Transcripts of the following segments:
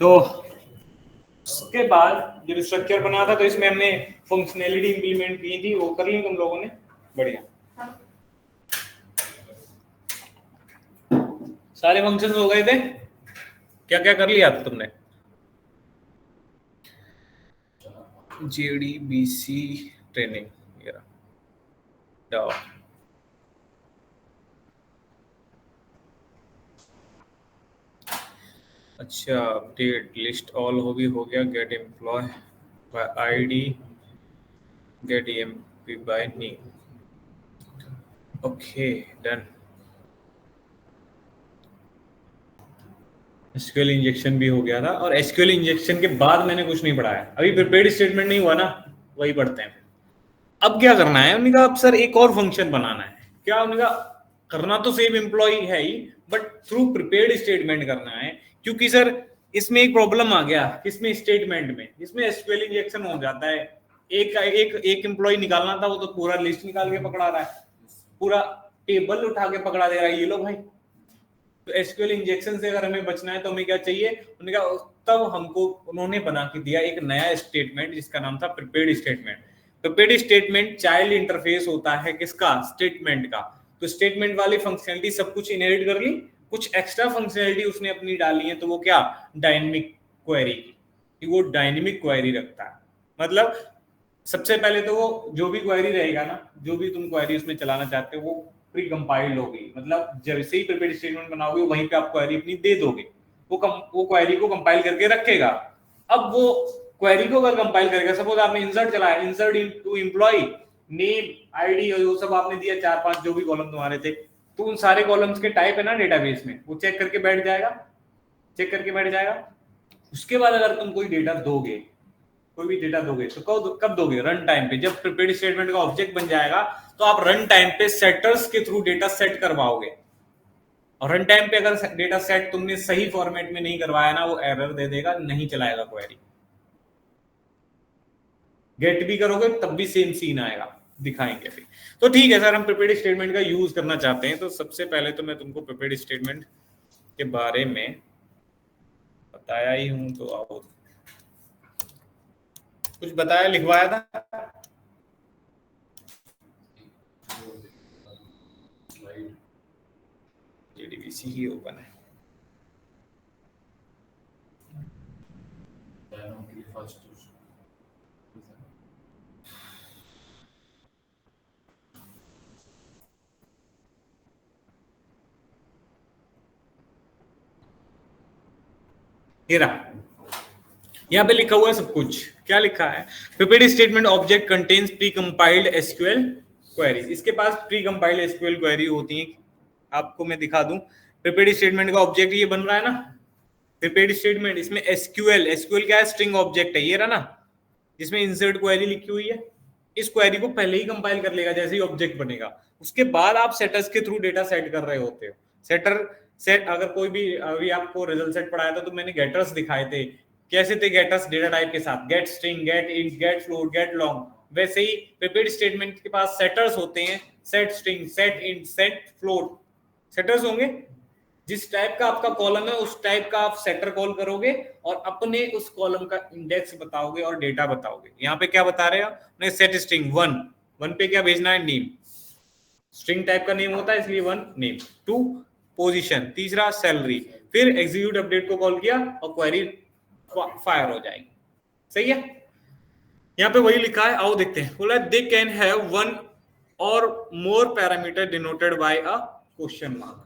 तो उसके बाद जब स्ट्रक्चर बना था तो इसमें हमने फंक्शनैलिटी इंप्लीमेंट की थी, वो कर ली तुम लोगों ने, बढ़िया। सारे फंक्शंस हो गए थे, क्या क्या कर लिया था तुमने? JDBC ट्रेनिंग, अच्छा अपडेट लिस्ट ऑल हो गया, get employ by ID, get EMP by name, okay done. SQL injection भी हो गया था, और एसक्यूएल इंजेक्शन के बाद मैंने कुछ नहीं पढ़ाया, अभी प्रिपेयर्ड स्टेटमेंट नहीं हुआ ना, वही पढ़ते हैं। अब क्या करना है, उन्होंने कहा अब सर एक और फंक्शन बनाना है। क्या उन्होंने कहा, करना तो सेम एम्प्लॉय है ही, बट थ्रू प्रिपेयर्ड स्टेटमेंट करना है, क्योंकि सर इसमें एक प्रॉब्लम आ गया, किसमें, स्टेटमेंट में, जिसमें एसक्यूएल इंजेक्शन हो जाता है, एक एम्प्लॉय निकालना था, वो तो पूरा लिस्ट निकाल के पकड़ा रहा है, पूरा टेबल उठा के पकड़ा दे रहा है, ये लो भाई। तो एसक्यूएल इंजेक्शन से अगर हमें बचना है तो हमें क्या चाहिए, उन्होंने कहा तब हमको उन्होंने बना के दिया एक नया स्टेटमेंट जिसका नाम था prepared statement. Prepared statement child interface होता है किसका, स्टेटमेंट का। तो स्टेटमेंट वाली फंक्शनलिटी सब कुछ इनहेरिट कर ली, कुछ एक्स्ट्रा फंक्शनलिटी उसने अपनी डाली है, तो वो क्या, डायनेमिक क्वेरी की, वो डायनेमिक क्वेरी रखता है। मतलब सबसे पहले तो वो जो भी क्वेरी रहेगा ना, जो भी तुम क्वेरी उसमें चलाना चाहते हो, वो प्री कंपाइल्ड होगी, मतलब जैसे ही प्रिपेयर्ड स्टेटमेंट बनाओगे वहीं पे आप क्वेरी अपनी दे दोगे, वो क्वेरी को कंपाइल करके रखेगा। अब वो क्वेरी को अगर कंपाइल करेगा, सपोज आपने इंसर्ट चलाया, insert into employ, name, ID और वो सब आपने दिया, 4-5 जो भी कॉलम तुम्हारे थे, तो उन सारे कॉलम्स के टाइप है ना डेटाबेस में, वो चेक करके बैठ जाएगा, चेक करके बैठ जाएगा। उसके बाद अगर तुम कोई डेटा दोगे, कोई भी डेटा दोगे, तो कब दोगे, रन टाइम पे, जब प्रिपेयर्ड स्टेटमेंट का ऑब्जेक्ट बन जाएगा, तो आप रन टाइम पे सेटर्स के थ्रू डेटा सेट करवाओगे। और रन टाइम पे अगर डेटा सेट तुमने सही फॉर्मेट में नहीं करवाया ना, वो एरर दे देगा, नहीं चलाएगा क्वेरी। गेट भी करोगे तब भी सेम सीन आएगा, दिखाएंगे फिर। तो ठीक है सर, हम प्रिपेयर्ड स्टेटमेंट का यूज करना चाहते हैं, तो सबसे पहले तो मैं तुमको प्रिपेयर्ड स्टेटमेंट के बारे में बताया ही हूं, तो आओ कुछ बताया, लिखवाया था, JDBC ही ओपन है। ये रहा, यहाँ पे लिखा हुआ है सब कुछ, क्या लिखा है, prepared statement object contains pre compiled SQL query. इसके पास प्री कंपाइल्ड एसक्यूएल क्वेरी होती है, आपको मैं दिखा दूं। प्रिपेयर्ड स्टेटमेंट का ऑब्जेक्ट ये बन रहा है ना, प्रिपेयर्ड स्टेटमेंट, इसमें एसक्यूएल, एसक्यूएल क्या है, स्ट्रिंग ऑब्जेक्ट है, ये रहा ना, जिसमें इंसर्ट क्वेरी लिखी हुई है। इस क्वेरी को पहले ही कंपाइल कर लेगा जैसे ही ऑब्जेक्ट बनेगा, उसके बाद आप सेटर्स के थ्रू डेटा सेट कर रहे होते हो। सेटर सेट, अगर कोई भी, अभी आपको रिजल्ट सेट पढ़ाया था तो मैंने गेटर्स दिखाए थे, कैसे थे गेटर्स, डेटा टाइप के साथ, get string, get int, get float, get long. वैसे ही प्रिपेयर्ड स्टेटमेंट के पास सेटर्स होते हैं, set string, set int, set float, setters होंगे। जिस टाइप का आपका कॉलम है उस टाइप का आप सेटर कॉल करोगे, और अपने उस कॉलम का इंडेक्स बताओगे और डेटा बताओगे। यहाँ पे क्या बता रहे हो, सेट स्ट्रिंग 1, 1 पे क्या भेजना है, नेम, स्ट्रिंग टाइप का नेम होता है इसलिए 1 नेम, 2 पोजीशन, तीसरा सैलरी, फिर एग्जीक्यूट अपडेट को कॉल किया और क्वेरी फायर हो जाएगी। सही है, यहाँ पे वही लिखा है, आओ देखते हैं। बोला they can have one or more parameter denoted by a question mark.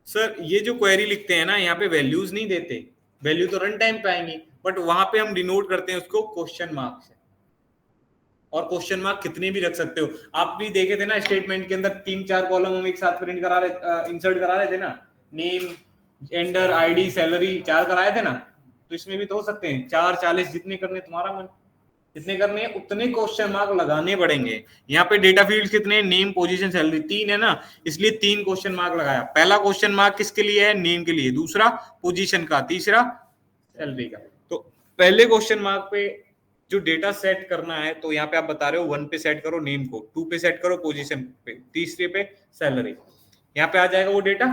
Sir ये जो क्वेरी लिखते हैं ना, यहाँ पे वैल्यूज नहीं देते, वैल्यू तो रन टाइम पे आएंगी, बट वहां पे हम डिनोट करते हैं उसको क्वेश्चन मार्क से। और क्वेश्चन मार्क कितने भी रख सकते हो, आप भी देखे थे ना स्टेटमेंट के अंदर 3-4 कॉलम हम एक साथ प्रिंट करा रहे, इंसर्ट करा रहे थे ना, नेम, जेंडर, आईडी, सैलरी, 4 कराए थे ना। तो इसमें भी तो हो सकते हैं 4, 40, जितने करने तुम्हारा मन, जितने करने हैं उतने क्वेश्चन मार्क लगाने पड़ेंगे। यहाँ पे डेटा फील्ड कितने, नेम, पोजीशन, सैलरी, 3 है ना, इसलिए 3 क्वेश्चन मार्क लगाया। पहला क्वेश्चन मार्क किसके लिए है, नेम के लिए, दूसरा पोजीशन का, तीसरा सैलरी का। तो पहले क्वेश्चन मार्क पे जो डेटा सेट करना है, तो यहाँ पे आप बता रहे हो 1 पे सेट करो नेम को, 2 पे सेट करो पोजीशन पे, तीसरे पे सैलरी। यहाँ पे आ जाएगा वो डेटा,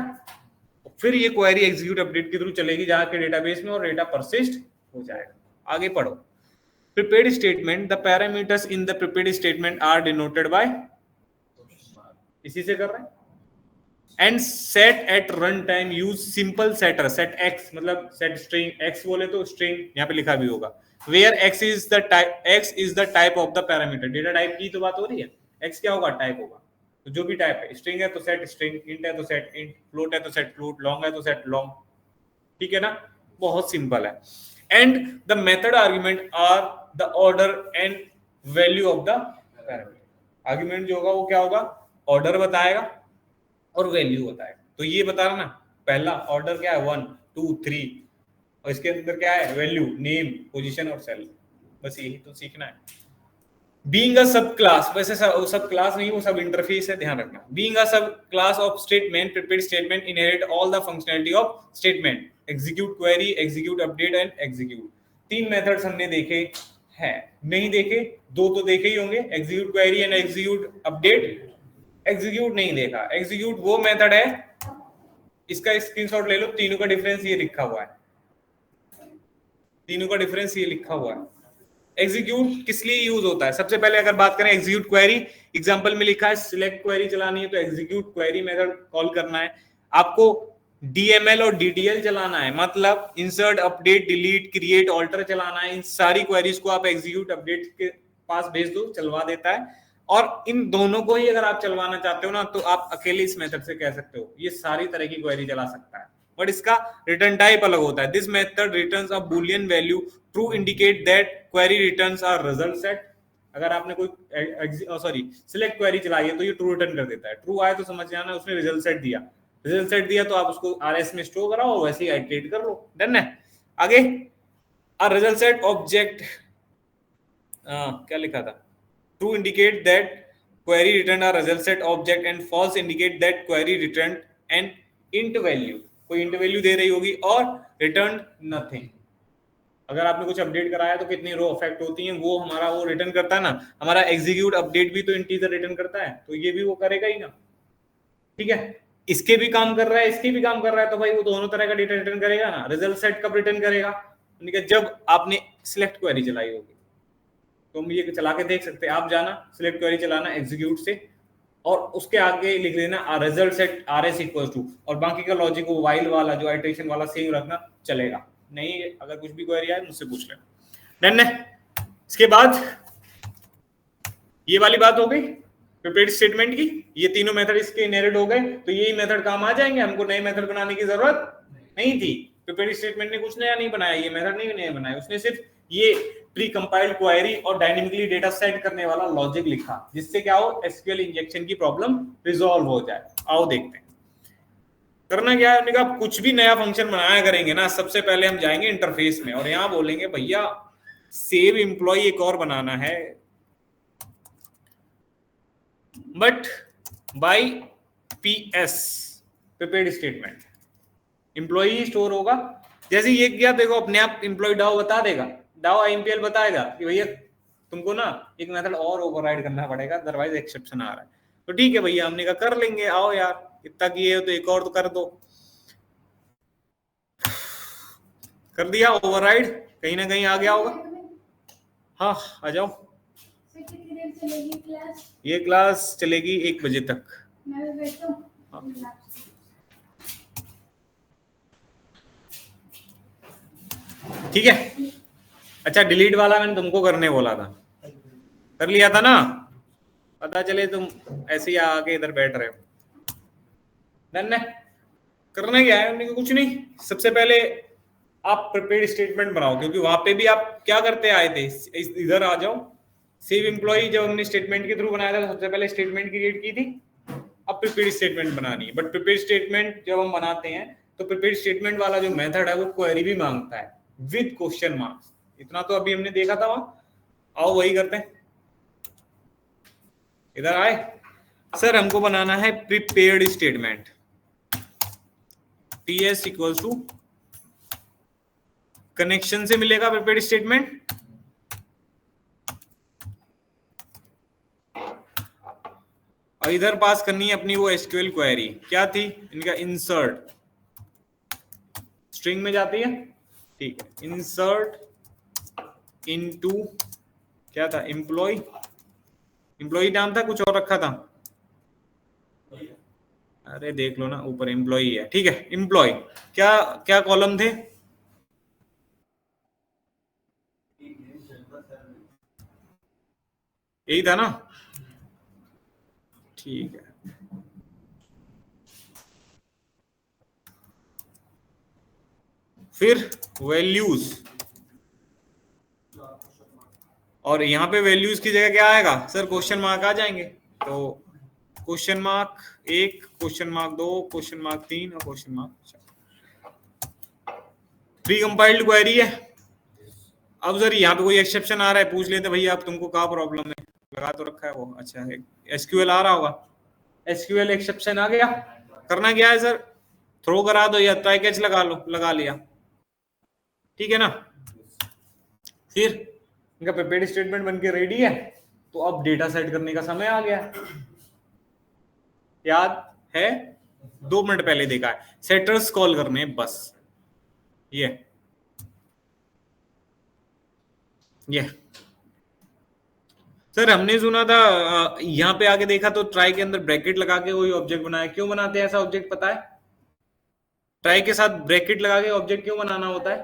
फिर ये क्वेरी एग्जीक्यूट अपडेट के थ्रू चलेगी जाके डेटाबेस में और डेटा परसिस्ट हो जाएगा। आगे पढ़ो। Prepared statement, the parameters in the prepared statement are denoted by, इसी से कर रहे हैं। And set at run time use simple setter, set x मतलब सेट स्ट्रिंग, एक्स बोले तो स्ट्रिंग यहाँ पे लिखा भी होगा, where x is the type of the parameter. Data type की तो बात हो रही है, एक्स क्या होगा, टाइप होगा। तो जो भी टाइप है, स्ट्रिंग है तो सेट स्ट्रिंग, इंट है तो सेट इंट, फ्लोट है तो सेट फ्लोट, लॉन्ग है तो सेट लॉन्ग। ठीक है ना, बहुत सिंपल है। And the method argument are the order and value of the parameter. Argument जो होगा वो क्या होगा, ऑर्डर बताएगा और वैल्यू बताएगा। तो ये बता रहा ना, पहला ऑर्डर क्या है 1 2 3, और इसके अंदर क्या है, वैल्यू, नेम, पोजीशन और सेल। बस यही तो सीखना है। बीइंग अ सब क्लास, वैसे सब क्लास नहीं, वो सब इंटरफेस है, ध्यान रखना। बीइंग अ सब class of statement, prepared statement inherit all the functionality of statement, execute query, execute update and execute. 3 methods हमने देखे हैं, नहीं देखे 2 तो देखे ही होंगे, execute query and execute update. Execute नहीं देखा, एग्जीक्यूट वो मेथड है, इसका स्क्रीनशॉट ले लो, तीनों का डिफरेंस ये लिखा हुआ है, तीनों का डिफरेंस ये लिखा हुआ है। एग्जीक्यूट किस लिए यूज होता है, सबसे पहले अगर बात करें एग्जीक्यूट क्वेरी, एग्जांपल में लिखा है सिलेक्ट क्वेरी चलानी है तो एग्जीक्यूट क्वेरी मेथड कॉल करना है। आपको डीएमएल और डीडीएल चलाना है, मतलब insert update delete create alter चलाना है। इन सारी क्वेरीज को आप एग्जीक्यूट अपडेट के पास भेज दो, चलवा देता है। और इन दोनों को ही अगर आप चलवाना चाहते हो ना, तो आप अकेले इस मेथड से कह सकते हो, ये सारी तरह की क्वेरी चला सकता है, बट इसका रिटर्न टाइप अलग होता है। This method returns a boolean value, true indicate that query returns are result set. अगर आपने कोई सिलेक्ट क्वेरी चलाई है तो ये ट्रू रिटर्न कर देता है, ट्रू आए तो समझ जाना उसने रिजल्ट सेट दिया, रिजल्ट सेट दिया तो आप उसको आरएस में स्टोर कराओ और वैसे ही आइटरेट कर लो, डन है। आगे अ रिजल्ट सेट ऑब्जेक्ट, क्या लिखा था, true indicate that query returned a result set object and false indicate that query returned an int value। कोई int value दे रही होगी और returned nothing। अगर आपने कुछ अपडेट कराया तो कितनी रो अफेक्ट होती हैं वो हमारा वो रिटर्न करता है ना। हमारा एग्जीक्यूट अपडेट भी तो इंटीजर रिटर्न करता है, तो ये भी वो करेगा ही ना। ठीक है, इसके भी काम कर रहा है, इसके भी काम कर रहा है, तो भाई वो दोनों तरह का डेटा रिटर्न करेगा ना। रिजल्ट सेट कब रिटर्न करेगा, जब आपने सिलेक्ट क्वेरी चलाई होगी। तो हम ये चला के देख सकते हैं, आप जाना सिलेक्ट क्वेरी चलाना एग्जीक्यूट से और उसके आगे लिख लेना result set RS equal to, और बाकी का लॉजिक वो वाइल वाला जो आइटरेशन वाला सेम रखना चलेगा। नहीं अगर कुछ भी क्वेरी आए मुझसे पूछ लेना, डन है। इसके बाद ये वाली बात हो गई प्रिपेयर्ड स्टेटमेंट की, ये तीनों मेथड इसके इनहेरिट हो गए, तो यही मेथड काम आ जाएंगे, हमको नए मेथड बनाने की जरूरत नहीं थी। प्रिपेयर्ड स्टेटमेंट ने कुछ नया नहीं बनाया, ये मेथड नहीं नया बनाया, उसने सिर्फ ये प्री कंपाइल्ड क्वेरी और डायनेमिकली डेटा सेट करने वाला लॉजिक लिखा, जिससे क्या हो एसक्यूएल इंजेक्शन की प्रॉब्लम रिजॉल्व हो जाए। आओ देखते हैं करना क्या है। कहा कुछ भी नया फंक्शन बनाया करेंगे ना, सबसे पहले हम जाएंगे इंटरफेस में और यहां बोलेंगे भैया सेव एम्प्लॉय एक और बनाना है, but by PS prepared statement. Employ store होगा, जैसे ये किया देखो अपने आप एम्प्लॉय डाउ बता देगा, डाउ आईएमपीएल बताएगा कि भैया तुमको ना एक मेथड और ओवरराइड करना पड़ेगा, अदरवाइज एक्सेप्शन आ रहा है। तो ठीक है भैया, हमने कहा कर लेंगे, आओ यार इतना किए हो तो एक और तो कर दो। कर दिया ओवरराइड, कहीं ना कहीं आ गया होगा। हाँ आ जाओ, ये क्लास चलेगी 1 बजे तक। हाँ। ठीक है, अच्छा डिलीट वाला मैंने तुमको करने बोला था, कर लिया था ना, पता चले तुम ऐसे ही आके इधर बैठ रहे हो। डन है, करना क्या है, कुछ नहीं, सबसे पहले आप प्रिपेयर्ड स्टेटमेंट बनाओ, क्योंकि वहां पे भी आप क्या करते आए थे, इधर आ जाओ। सेव एम्प्लॉय जब हमने स्टेटमेंट के थ्रू बनाया था तो सबसे पहले स्टेटमेंट क्रिएट की थी, अब प्रिपेयर्ड स्टेटमेंट बनानी है। बट प्रिपेयर्ड स्टेटमेंट जब हम बनाते हैं तो प्रिपेयर्ड स्टेटमेंट वाला जो मेथड है वो क्वेरी भी मांगता है विद क्वेश्चन मार्क्स, इतना तो अभी हमने देखा था वहां। आओ वही करते हैं, इधर आए। सर हमको बनाना है prepared statement, TS equals to connection से मिलेगा प्रिपेयर्ड स्टेटमेंट, और इधर पास करनी है अपनी वो एसक्यूएल क्वेरी, क्या थी इनका इंसर्ट स्ट्रिंग में जाती है, ठीक है। इंसर्ट इनटू क्या था, एम्प्लॉय, एम्प्लॉय नाम था, कुछ और रखा था, अरे देख लो ना ऊपर एम्प्लॉय है, ठीक है। एम्प्लॉय क्या क्या कॉलम थे, यही था ना, ठीक है। फिर वैल्यूज, और यहाँ पे वैल्यूज की जगह क्या आएगा सर, क्वेश्चन मार्क आ जाएंगे। तो question mark 1, question mark 2, question mark 3 और question mark 4। Pre compiled query है। अब सर यहाँ पे कोई एक्सेप्शन आ रहा है, पूछ लेते भैया आप तुमको क्या प्रॉब्लम है, लगा तो रखा है वो, अच्छा है एसक्यूएल आ रहा होगा, एसक्यूएल एक्सेप्शन आ गया, करना क्या है सर, थ्रो करा दो या ट्राई कैच लगा लो, लगा लिया, ठीक है ना। फिर इनका प्रिपेयर्ड स्टेटमेंट बनके रेडी है, तो अब डेटा सेट करने का समय आ गया। याद है 2 मिनट पहले देखा है, सेटर्स कॉल करने बस, ये सर हमने सुना था यहाँ पे आके देखा तो ट्राई के अंदर ब्रैकेट लगा के कोई ऑब्जेक्ट बनाया, क्यों बनाते हैं ऐसा ऑब्जेक्ट पता है, ट्राई के साथ ब्रैकेट लगा के ऑब्जेक्ट क्यों बनाना होता है,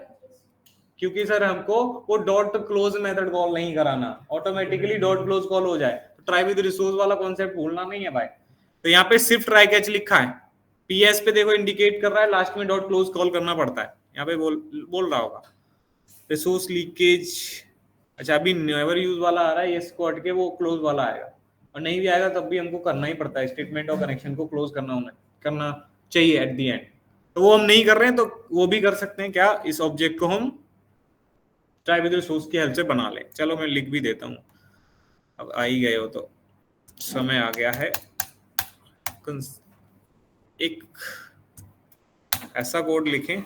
क्योंकि सर हमको वो डॉट क्लोज मेथड कॉल नहीं कराना, ऑटोमेटिकली डॉट क्लोज कॉल हो जाए, तो ट्राई विद रिसोर्स वाला कॉन्सेप्ट भूलना नहीं है भाई। तो यहाँ पे सिर्फ ट्राई कैच लिखा है, पीएस पे देखो इंडिकेट कर रहा है, लास्ट में डॉट क्लोज कॉल करना पड़ता है, यहाँ पे बोल रहा होगा रिसोर्स लीकेज, अच्छा अभी नेवर यूज वाला आ रहा है, इसको हट के वो क्लोज वाला आएगा, और नहीं भी आएगा तब भी हमको करना ही पड़ता है, स्टेटमेंट और कनेक्शन को क्लोज करना चाहिए एट दी एंड, तो वो हम नहीं कर रहे हैं, तो वो भी कर सकते हैं क्या, इस ऑब्जेक्ट को हम ट्राई विद रिसोर्स की हेल्प से बना ले। चलो मैं लिख भी देता हूँ, अब आ ही गए हो तो समय आ गया है, एक ऐसा कोड लिखें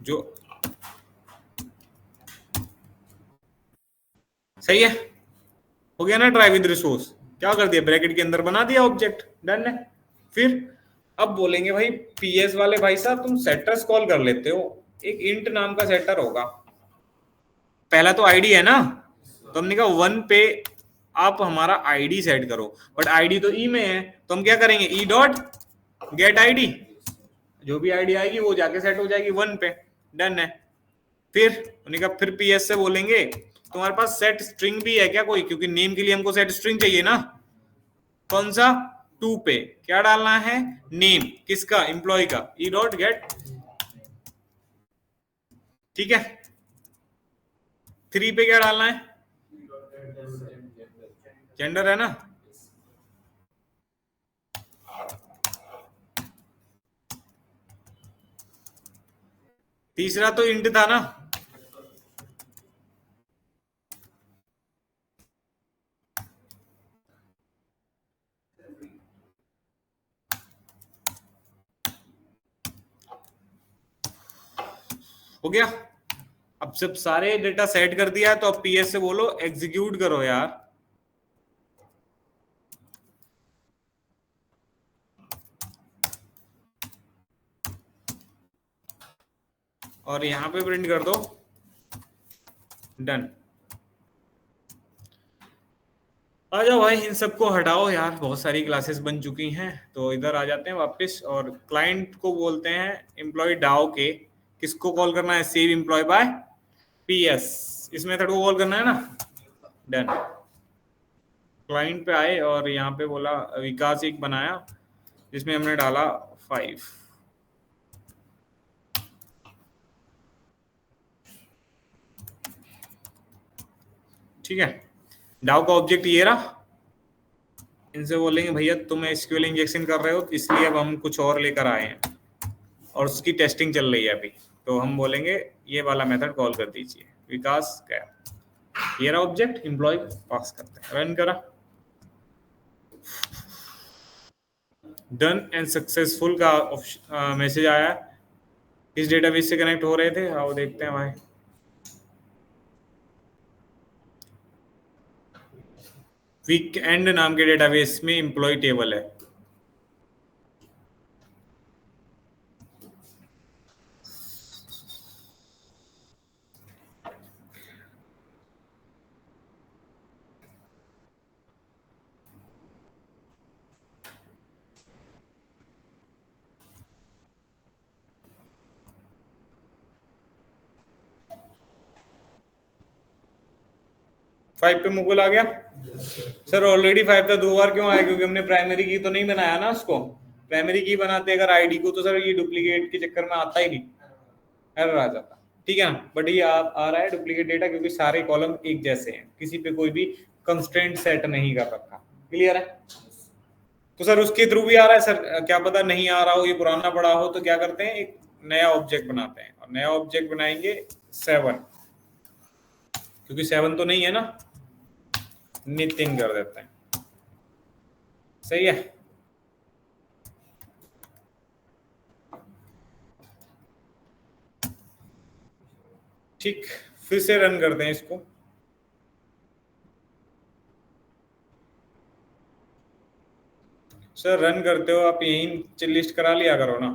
जो सही है, हो गया ना, ट्राई विद रिसोर्स क्या कर दिया, ब्रैकेट के अंदर बना दिया ऑब्जेक्ट, डन है। फिर अब बोलेंगे भाई पीएस वाले भाई साहब तुम सेटर्स कॉल कर लेते हो, एक इंट नाम का सेटर होगा, पहला तो आईडी है ना, तो हमने कहा 1 पे आप हमारा आईडी सेट करो, बट आईडी तो ई में है, तो हम क्या करेंगे, ई डॉट गेट आईडी, जो भी आईडी आएगी वो जाके सेट हो जाएगी 1 पे, डन है। फिर उन्होंने कहा फिर पीएस से बोलेंगे तुम्हारे पास सेट स्ट्रिंग भी है क्या कोई, क्योंकि नेम के लिए हमको सेट स्ट्रिंग चाहिए ना, कौन सा, 2 पे क्या डालना है, नेम किसका, एम्प्लॉय का, ई डॉट गेट, ठीक है। 3 पे क्या डालना है, जेंडर है ना, तीसरा तो इंट था ना, हो गया। अब जब सारे डेटा सेट कर दिया है तो अब पीएस से बोलो एग्जीक्यूट करो यार, और यहां पे प्रिंट कर दो डन। आ जाओ भाई इन सबको हटाओ यार, बहुत सारी क्लासेस बन चुकी हैं, तो इधर आ जाते हैं वापस, और क्लाइंट को बोलते हैं एम्प्लॉय डाउ के, किसको कॉल करना है, सेव एम्प्लॉय बाय पीएस, इस मेथड को कॉल करना है ना, डन। क्लाइंट पे आए और यहाँ पे बोला विकास एक बनाया जिसमें हमने डाला 5, ठीक है। डाउ का ऑब्जेक्ट ये रहा, इनसे बोलेंगे भैया तुम एसक्यूएल इंजेक्शन कर रहे हो इसलिए अब हम कुछ और लेकर आए हैं और उसकी टेस्टिंग चल रही है अभी, तो हम बोलेंगे ये वाला मेथड कॉल कर दीजिए, विकास क्या, ये रहा ऑब्जेक्ट, एम्प्लॉय पास करते हैं, रन करा, डन एंड सक्सेसफुल का मैसेज आया, इस डेटाबेस से कनेक्ट हो रहे थे, आओ देखते हैं भाई। वीक एंड नाम के डेटाबेस में एम्प्लॉय टेबल है, 5 पे मुकुल आ गया सर? ऑलरेडी 5 था, 2 बार क्यों आया? क्योंकि हमने प्राइमरी की तो नहीं बनाया ना उसको। प्राइमरी की बनाते अगर आईडी को तो सर ये डुप्लीकेट के चक्कर में आता ही नहीं, एरर आ जाता। ठीक है ना, बट ये आ रहा है डुप्लीकेट डेटा क्योंकि सारे कॉलम एक जैसे हैं, किसी पे कोई भी कंस्ट्रेंट सेट नहीं कर रखा। क्लियर है? तो सर उसके थ्रू भी आ रहा है सर, क्या पता नहीं आ रहा हो, ये पुराना पड़ा हो, तो क्या करते हैं एक नया ऑब्जेक्ट बनाते हैं, और नया ऑब्जेक्ट बनाएंगे 7, क्योंकि 7 तो नहीं है ना, नितिन कर देते हैं। सही है? ठीक, फिर से रन करते हैं इसको। सर रन करते हो आप यहीं लिस्ट करा लिया करो ना,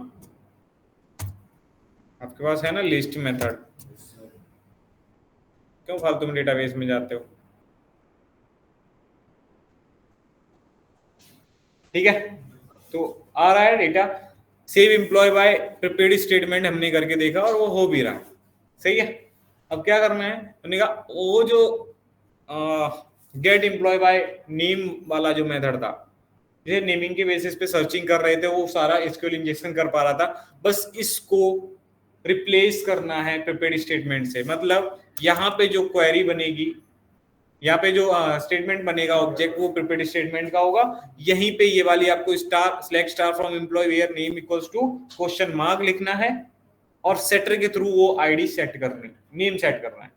आपके पास है ना लिस्ट मेथड, क्यों फालतू में डेटाबेस में जाते हो? ठीक है, तो आ रहा है data, save employ by prepared statement हमने करके देखा और वो हो भी रहा है। सही है, अब क्या करना है, हमने कहा वो जो गेट एम्प्लॉय बाय नेम वाला जो मेथड था, ये नेमिंग के बेसिस पे सर्चिंग कर रहे थे, वो सारा एसक्यूएल इंजेक्शन कर पा रहा था, बस इसको रिप्लेस करना है प्रिपेयर्ड स्टेटमेंट से। मतलब यहाँ पे जो क्वेरी बनेगी, यहाँ पे जो स्टेटमेंट बनेगा ऑब्जेक्ट, वो प्रिपेयर्ड स्टेटमेंट का होगा। यहीं पे ये वाली आपको star select star from employ where name equals to question mark लिखना है, और सेटर के थ्रू वो आईडी सेट करनी, नेम सेट करना है,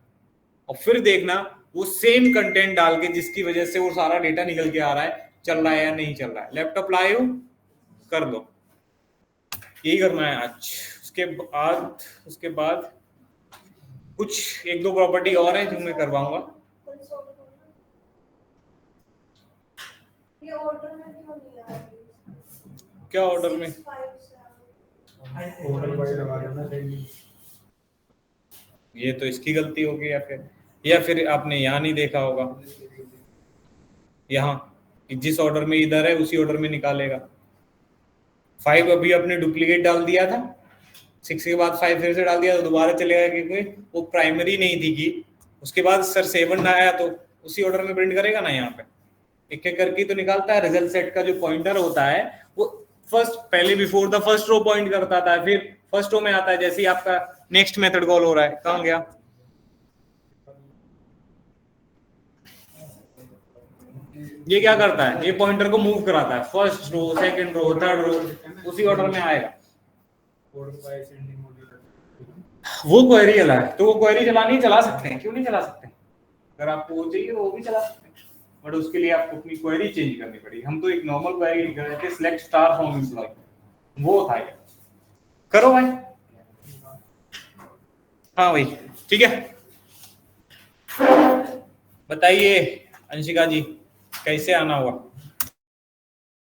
और फिर देखना वो सेम कंटेंट डाल के जिसकी वजह से वो सारा डेटा निकल के आ रहा है, चल रहा है या नहीं चल रहा है। लैपटॉप लाए हो, कर लो, यही करना है आज। उसके बाद कुछ 1-2 प्रॉपर्टी और है जो मैं करवाऊंगा। क्या ऑर्डर में? ये तो इसकी गलती होगी, या फिर आपने यहाँ नहीं देखा होगा, यहाँ जिस ऑर्डर में इधर है उसी ऑर्डर में निकालेगा। 5 अभी आपने डुप्लीकेट डाल दिया था, 6 के बाद 5 फिर से डाल दिया तो दोबारा चलेगा, क्योंकि वो प्राइमरी नहीं थी की। उसके बाद सर 7 आया तो उसी ऑर्डर में प्रिंट करेगा ना, यहाँ पे एक एक करके तो निकालता है। रिजल्ट सेट का जो पॉइंटर होता है वो फर्स्ट, पहले before the first row point करता था, फिर फर्स्ट रो में आता है। जैसे ही आपका नेक्स्ट मेथड कॉल हो रहा है, कहां गया? ये क्या करता है, ये पॉइंटर को मूव कराता है, first row, second row, third row, उसी ऑर्डर में आएगा। वो क्वेरी चला है, तो वो क्वेरी चलानी चला सकते हैं, क्यों नहीं चला सकते? अगर आपको वो चाहिए वो भी चला सकते हैं, बट उसके लिए आपको अपनी क्वेरी चेंज करनी पड़ेगी। हम तो एक नॉर्मल क्वेरी लिख रहे थे, सिलेक्ट स्टार फ्रॉम एम्प्लॉय, वो था ये। करो भाई। हाँ भाई, ठीक है, बताइए अंशिका जी कैसे आना हुआ?